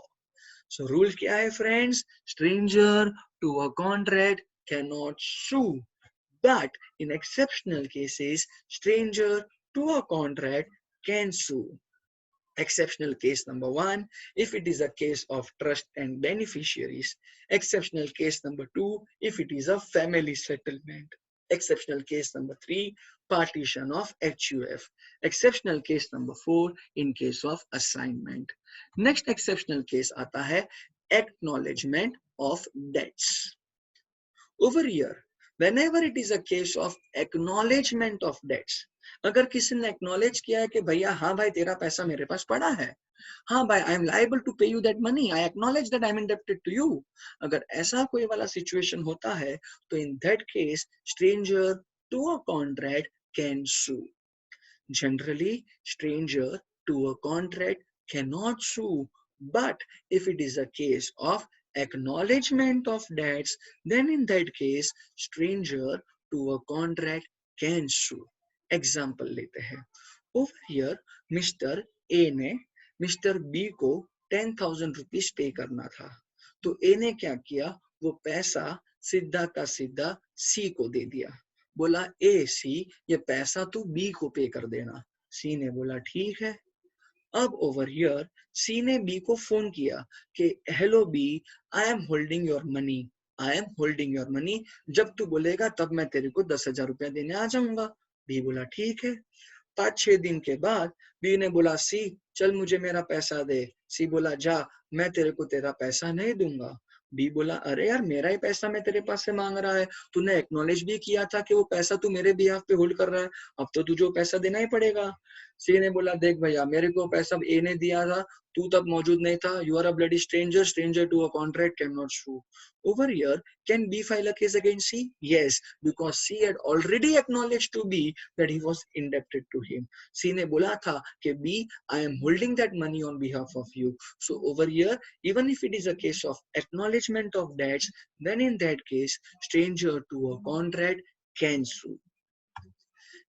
So rule क्या है friends, stranger to a contract can not sue, but in exceptional cases, stranger to a contract can sue. Exceptional case number 1, if it is a case of trust and beneficiaries. Exceptional case number 2, if it is a family settlement. Exceptional case number 3, partition of HUF. Exceptional case number 4, in case of assignment. Next exceptional case आता है acknowledgement of debts. Over here, whenever it is a case of acknowledgement of debts, अगर किसी ने acknowledge किया है कि भैया हाँ भाई तेरा पैसा मेरे पास पड़ा है, हाँ भाई I am liable to pay you that money, I acknowledge that I am indebted to you, अगर ऐसा कोई वाला सिचुएशन होता है तो in that case stranger to a contract can sue. Generally stranger to a contract can not sue, but if it is a case of acknowledgement of debts, then in that case stranger to a contract can sue. Example लेते हैं। Over here mister A ने mister B को 10,000 rupees पे करना था, तो ए ने क्या किया, वो पैसा सीधा का सीधा सी को दे दिया। बोला ए सी, ये पैसा तू बी को पे कर देना। सी ने बोला ठीक है। अब ओवर हियर सी ने बी को फोन किया कि hello B, I am holding your money, I am holding your money, जब तू बोलेगा तब मैं तेरे को 10,000 रुपया देने आ जाऊंगा। बी बोला ठीक है। 5-6 दिन के बाद बी ने बोला सी चल मुझे मेरा पैसा दे। सी बोला जा, मैं तेरे को तेरा पैसा नहीं दूंगा। बी बोला अरे यार मेरा ही पैसा मैं तेरे पास से मांग रहा है, तूने एक्नॉलेज भी किया था कि वो पैसा तू मेरे बिहाफ पे होल्ड कर रहा है, अब तो तुझे वो पैसा देना ही पड़ेगा। सी ने बोला देख भैया मेरे को पैसा ए ने दिया था, तू तब मौजूद नहीं था, you are a bloody stranger, stranger to a contract can not sue. Over here can B file a case against C? Yes, because C had already acknowledged to be that he was indebted to him. C ने बोला था कि B, I am holding that money on behalf of you. So over here, even if it is a case of acknowledgement of debts, then in that case, stranger to a contract can sue.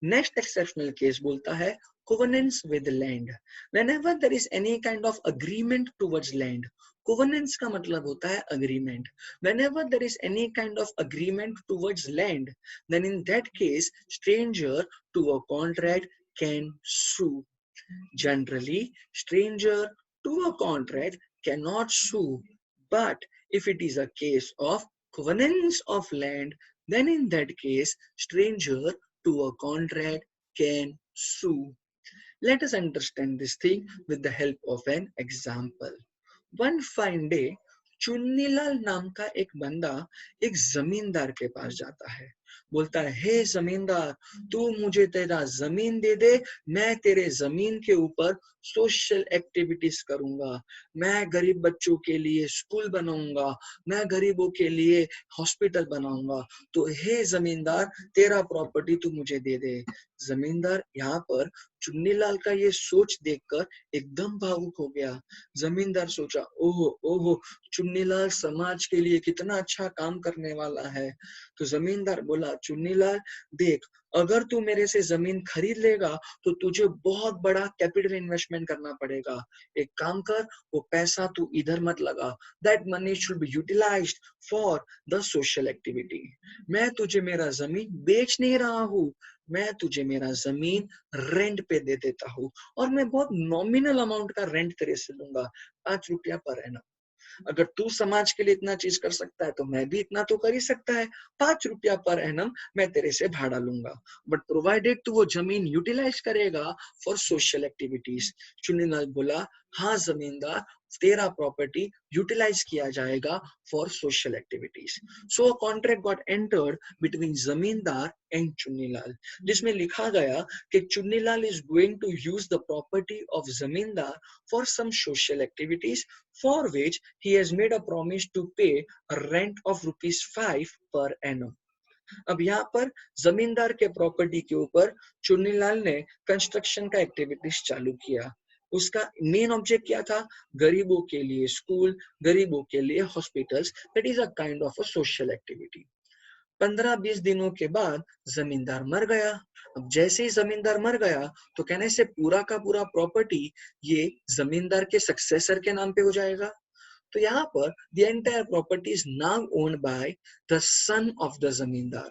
Next exceptional case बोलता है covenants with land. Whenever there is any kind of agreement towards land, covenants का मतलब होता है agreement. Whenever there is any kind of agreement towards land, then in that case, stranger to a contract can sue. Generally, stranger to a contract cannot sue, but if it is a case of covenants of land, then in that case, stranger to a contract can sue. Let us understand this thing with the help of an example. One fine day, Chunnilal नाम का एक बंदा एक जमींदार के पास जाता है, बोलता है हे जमींदार, तू मुझे तेरा जमीन दे दे, मैं तेरे जमीन के ऊपर सोशल एक्टिविटीज करूंगा, मैं गरीब बच्चों के लिए स्कूल बनाऊंगा, मैं गरीबों के लिए हॉस्पिटल बनाऊंगा, तो हे जमींदार तेरा प्रॉपर्टी तू मुझे दे दे। जमींदार यहाँ पर चुन्नीलाल का ये सोच देखकर एकदम भावुक हो गया। जमींदार सोचा ओहो ओहो, चुन्नीलाल समाज के लिए कितना अच्छा काम करने वाला है। तो जमींदार बोला चुन्नीलाल देख, अगर तू मेरे से जमीन खरीद लेगा तो तुझे बहुत बड़ा कैपिटल इन्वेस्टमेंट करना पड़ेगा। एक काम कर, वो पैसा तू इधर मत लगा, that money should be utilised for the social activity. मैं तुझे मेरा जमीन बेच नहीं रहा हूँ, मैं तुझे मेरा जमीन रेंट पे दे देता हूँ, और मैं बहुत नॉमिनल अमाउंट का रेंट तेरे से लूंगा, 5 रुपया पर एनम। अगर तू समाज के लिए इतना चीज कर सकता है तो मैं भी इतना तो कर ही सकता है, 5 रुपया पर एनम मैं तेरे से भाड़ा लूंगा, बट प्रोवाइडेड तू वो जमीन यूटिलाइज करेगा फॉर सोशल एक्टिविटीज। चुन्नीलाल बोला हाँ जमींदार, तेरा प्रॉपर्टी यूटिलाइज किया जाएगा for social activities. So a contract got entered between zamindar and Chunnilal, जिसमें लिखा गया कि Chunnilal is going to use the property of zamindar for some social activities for which he has made a promise to pay a rent of ₹5 per annum. अब यहाँ पर जमींदार के property के ऊपर चुन्नीलाल ने कंस्ट्रक्शन का एक्टिविटीज चालू किया। उसका मेन ऑब्जेक्ट क्या था? गरीबों के लिए स्कूल, गरीबों के लिए hospitals, that is a kind of a social activity. 15-20 दिनों के बाद जमींदार मर गया। अब जैसे ही जमींदार मर गया तो कहने से पूरा का पूरा प्रॉपर्टी ये जमींदार के सक्सेसर के नाम पे हो जाएगा। तो यहाँ पर the entire property is now owned by the son of the जमींदार।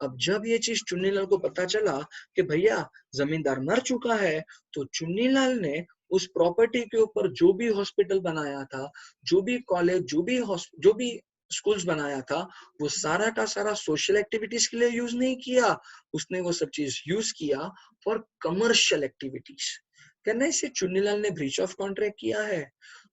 अब जब ये चीज चुन्नीलाल को पता चला कि भैया जमींदार मर चुका है, तो चुन्नीलाल ने उस प्रॉपर्टी के ऊपर जो भी हॉस्पिटल बनाया था, जो भी कॉलेज, जो भी स्कूल्स बनाया था, वो सारा का सारा सोशल एक्टिविटीज के लिए यूज नहीं किया, उसने वो सब चीज यूज किया फॉर कमर्शियल एक्टिविटीज। कहने से चुन्नीलाल ने ब्रीच ऑफ कॉन्ट्रैक्ट किया है।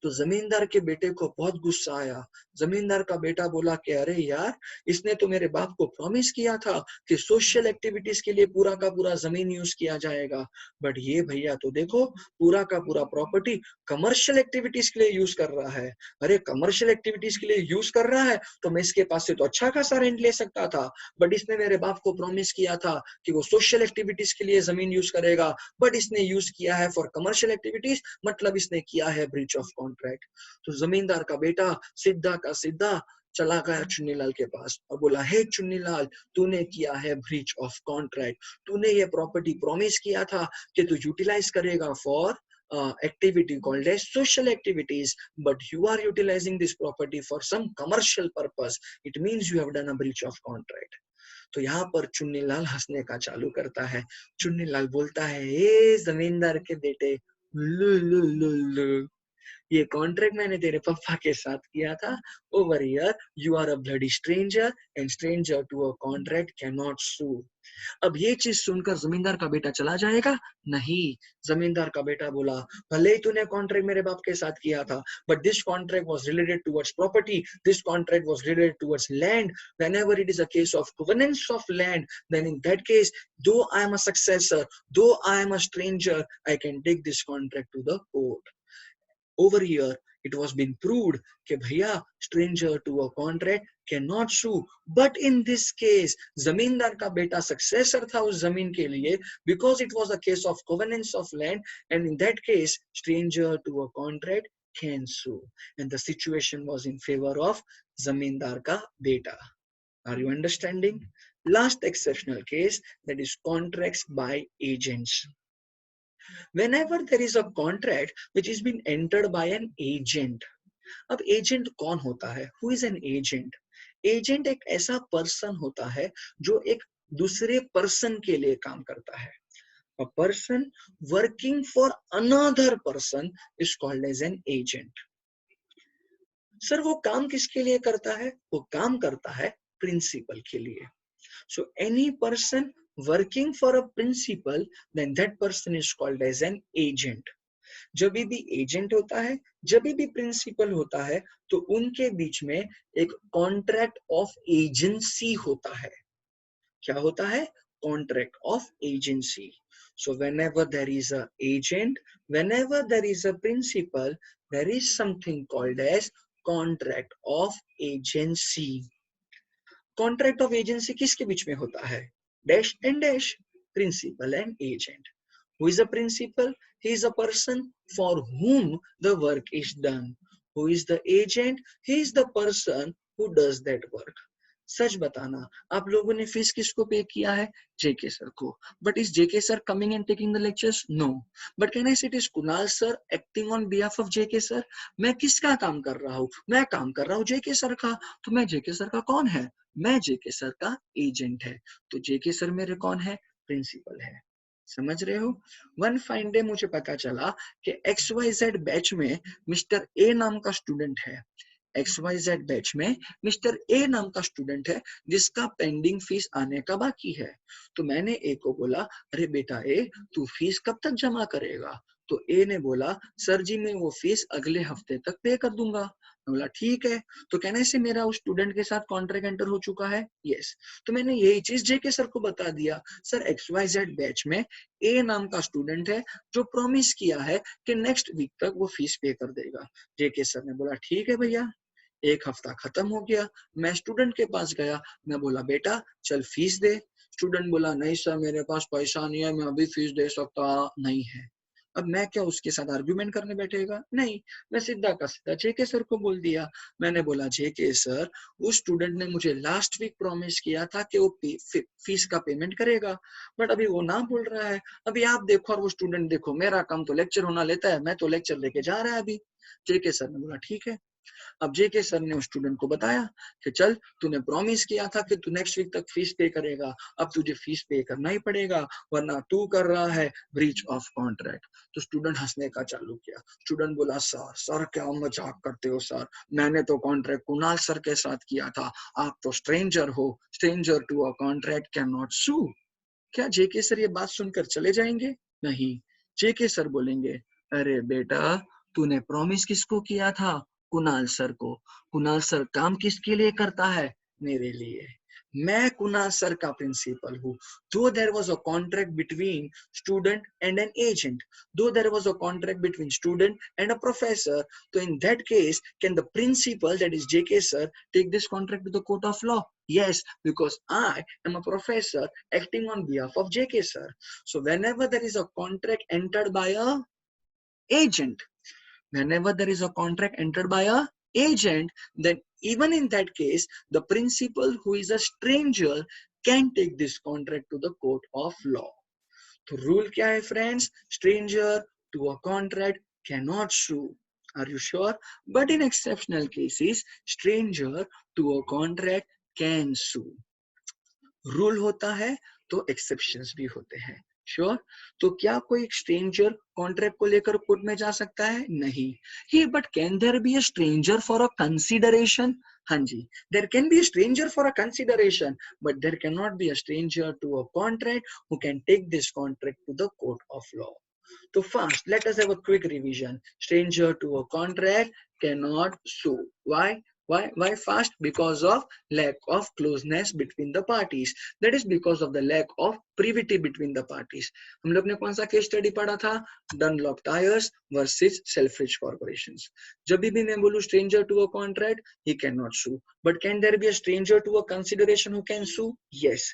तो जमींदार के बेटे को बहुत गुस्सा आया। जमींदार का बेटा बोला कि अरे यार, इसने तो मेरे बाप को प्रॉमिस किया था कि सोशल एक्टिविटीज के लिए पूरा का पूरा जमीन यूज किया जाएगा, बट ये भैया तो देखो पूरा का पूरा प्रॉपर्टी कमर्शियल एक्टिविटीज के लिए यूज कर रहा है। अरे कमर्शियल एक्टिविटीज के लिए यूज कर रहा है तो मैं इसके पास से तो अच्छा खासा रेंट ले सकता था, बट इसने मेरे बाप को प्रॉमिस किया था कि वो सोशल एक्टिविटीज के लिए जमीन यूज करेगा, बट इसने यूज किया है फॉर कमर्शियल एक्टिविटीज, मतलब इसने किया है ब्रीच ऑफ कॉन्ट्रैक्ट। तो जमींदार का बेटा सीधा का सीधा चला गया चुन्नीलाल के पास और बोला हे चुन्नीलाल, तूने किया है ब्रीच ऑफ कॉन्ट्रैक्ट, तूने ये प्रॉपर्टी प्रॉमिस किया था कि तू यूटिलाइज करेगा for activity called as social activities, but you are utilizing this property for some commercial purpose, it means you have done a breach of contract. तो यहाँ पर चुन्नीलाल हंसने का चालू करता है। चुन्नीलाल बोलता है हे जमींदार के बेटे, लु लु लु लु, ये कॉन्ट्रैक्ट मैंने तेरे पापा के साथ किया था. Over here you are a bloody stranger and stranger to a contract can not sue. अब ये चीज सुनकर जमींदार का बेटा चला जाएगा? नहीं. जमींदार का बेटा बोला, भले ही तूने कॉन्ट्रैक्ट मेरे बाप के साथ किया था, but this contract was related towards property, this contract was related towards land. whenever it is a case of covenants of land, then in that case, though I am a successor, though I am a stranger, I can take this contract to the court. Over here it was been proved कि भैया stranger to a contract cannot sue. But in this case जमींदार का बेटा successor था उस जमीन के लिए, because it was a case of covenants of land, and in that case stranger to a contract can sue, and the situation was in favor of जमींदार का बेटा. Are you understanding? Last exceptional case, that is contracts by agents. Whenever there is a contract which is been entered by an agent. अब agent कौन होता है? Who is an agent? Agent एक ऐसा person होता है जो एक दूसरे पर्सन के लिए काम करता है. A person working for another person is called as an agent. Sir वो काम किसके लिए करता है? वो काम करता है प्रिंसिपल के लिए. So any person working for a principal, then that person is called as an agent. जब भी एजेंट होता है, जब भी प्रिंसिपल होता है, तो उनके बीच में एक कॉन्ट्रैक्ट ऑफ एजेंसी होता है. क्या होता है? Contract of agency. So whenever there is a agent, whenever there is a principal, there is something called as contract of agency. Contract of agency किसके बीच में होता है? Dash and dash, principal and agent. Who is a principal? He is a person for whom the work is done. Who is the agent? He is the person who does that work. सच बताना, आप लोगों ने fees किसको pay किया है? JK sir को. But is JK sir coming and taking the lectures? No. But can I say it is Kunal sir acting on behalf of JK sir? मैं किसका काम कर रहा हूँ? मैं काम कर रहा हूँ जेके सर का. तो मैं जेके सर का कौन है? मैं जेके सर का एजेंट है. तो जेके सर मेरे कौन है? प्रिंसिपल है. समझ रहे हो? वन फाइन डे मुझे पता चला कि XYZ बैच में मिस्टर ए नाम का स्टूडेंट है. XYZ बैच में मिस्टर ए नाम का स्टूडेंट है जिसका पेंडिंग फीस आने का बाकी है. तो मैंने ए को बोला, अरे बेटा ए, तू फीस कब तक जमा करेगा? तो ए ने बोला, सर जी मैं वो फीस अगले हफ्ते तक पे कर दूंगा. मैं बोला ठीक है. तो कहने से मेरा उस स्टूडेंट के साथ कॉन्ट्रैक्ट एंटर हो चुका है? यस. तो मैंने यही चीज जेके सर को बता दिया, सर XYZ बैच में ए नाम का स्टूडेंट है जो प्रॉमिस किया है कि नेक्स्ट वीक तक वो फीस पे कर देगा. जेके सर ने बोला ठीक है भैया. एक हफ्ता खत्म हो गया. मैं स्टूडेंट के पास गया. मैं बोला बेटा चल फीस दे. स्टूडेंट बोला नहीं सर मेरे पास पैसा नहीं है, मैं अभी फीस दे सकता नहीं है. अब मैं क्या उसके साथ आर्ग्यूमेंट करने बैठेगा? नहीं. मैं सीधा का सीधा जेके सर को बोल दिया. मैंने बोला जेके सर, उस स्टूडेंट ने मुझे लास्ट वीक प्रॉमिस किया था कि वो फीस का पेमेंट करेगा, बट अभी वो ना बोल रहा है. अभी आप देखो और वो स्टूडेंट देखो, मेरा काम तो लेक्चर होना लेता है, मैं तो लेक्चर लेके जा रहा है अभी. जेके सर ने बोला ठीक है. अब जेके सर ने उस स्टूडेंट को बताया कि चल तूने प्रॉमिस किया था कि तू नेक्स्ट वीक तक फीस पे करेगा, अब तुझे फीस पे करना ही पड़ेगा वरना तू कर रहा है ब्रीच ऑफ कॉन्ट्रैक्ट. तो स्टूडेंट हंसने का चालू किया. स्टूडेंट बोला सर सर क्या मजाक करते हो सर, मैंने तो कॉन्ट्रैक्ट कुणाल सर के साथ किया था, आप तो स्ट्रेंजर हो, stranger to a contract can not sue. क्या जेके सर ये बात सुनकर चले जाएंगे? नहीं. जेके सर बोलेंगे, अरे बेटा तूने प्रॉमिस किसको किया था? कुणाल सर को. कुणाल सर काम किसके लिए करता है? मेरे लिए. मैं कुणाल सर का प्रिंसिपल हूँ. Though there was a contract between student and an agent, though there was a contract between student and a professor, so in that case, can the principal, that is JK sir, take this contract to the court of law? Yes, because I am a professor acting on behalf of JK sir. So whenever there is a contract entered by a agent, whenever there is a contract entered by a agent, then even in that case the principal who is a stranger can take this contract to the court of law. तो rule क्या है friends? stranger to a contract cannot sue. Are you sure? But in exceptional cases stranger to a contract can sue. Rule होता है तो exceptions भी होते हैं. Sure? तो क्या कोई स्ट्रेंजर कॉन्ट्रैक्ट को लेकर कोर्ट में जा सकता है? नहीं। ही but can there be a stranger for a consideration? हाँ जी, there can be a stranger for a consideration, but there can not be a stranger to a contract who can take this contract to the court of law. So first, let us have a quick revision. Stranger to a contract cannot sue. Why? Why fast? Because of lack of closeness between the parties. That is because of the lack of privity between the parties. हम लोग ने कौन सा case study पढ़ा था? Dunlop Tires versus Selfridge Corporations. जब भी मैं बोलूँ stranger to a contract, he cannot sue. But can there be a stranger to a consideration who can sue? Yes.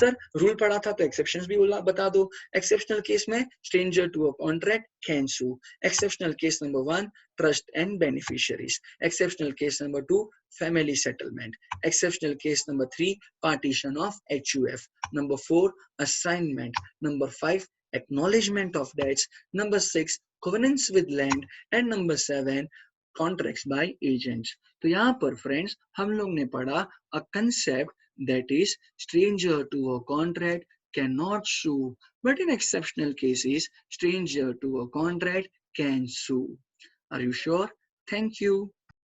Sir, rule पढ़ा था तो exceptions भी बता दो. Exceptional case में stranger to a contract can sue. Exceptional case number 1, trust and beneficiaries. Exceptional case number 2, family settlement. Exceptional case number 3, partition of HUF. Number 4, assignment. Number 5, acknowledgement of debts. Number 6, covenants with land. And number 7, contracts by agents. तो यहाँ पर friends हम लोग ने पढ़ा a concept that is stranger to a contract cannot sue, but in exceptional cases, stranger to a contract can sue. Are you sure? Thank you.